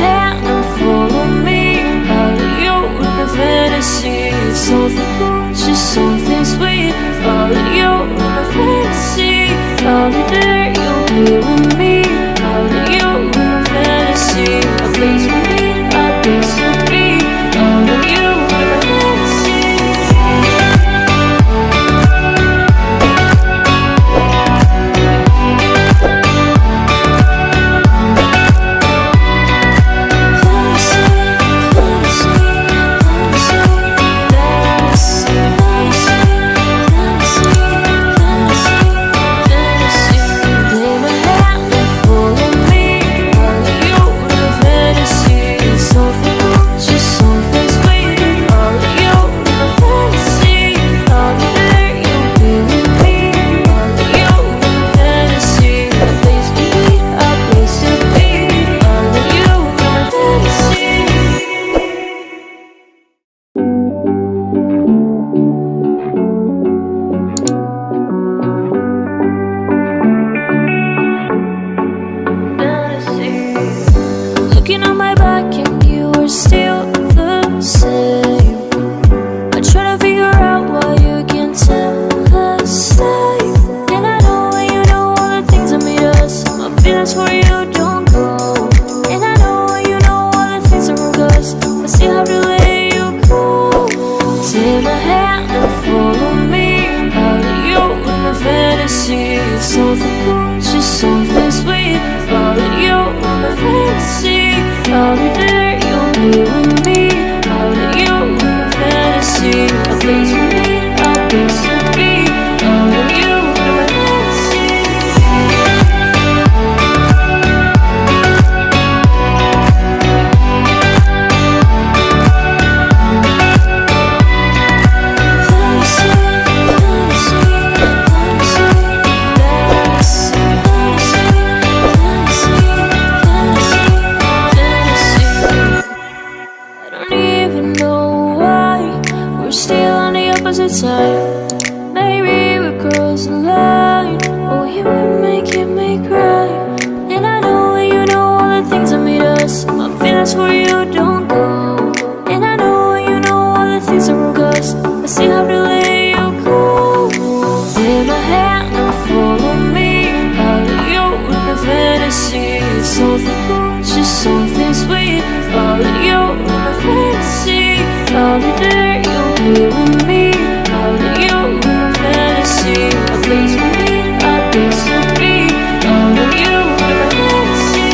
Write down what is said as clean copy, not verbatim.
hand and follow me. Follow you in my fantasy. Something cool, just something sweet. Follow you in my fantasy. I'll be there, you'll be with me. Follow you in my fantasy. A place for me, a place to be. Follow you in my fantasy. Looking on my back and you are still the same. I try to figure out why you can't tell the same. And I know you know all the things that made us. My feelings for you don't go. And I know you know all the things that broke us. I still have to let you go. Take my hand and follow me. Follow you in my fantasy. Something cool, just something sweet. Follow you in my fantasy. I'll be there, you'll be with me. Follow you in my fantasy. A place for me, a place to be. Follow you in my fantasy. Side. Maybe we cross the line. Oh, you were making me cry. And I know you know all the things that made us. My feelings for you don't go. And I know you know all the things that broke us. I still have to let you go. Take my hand and follow me. Follow you in my fantasy. Something cool, just something sweet. Follow you in my fantasy. I'll be there, you'll be with me. Follow you in my fantasy. A place for me, a place to be. Follow you in my fantasy.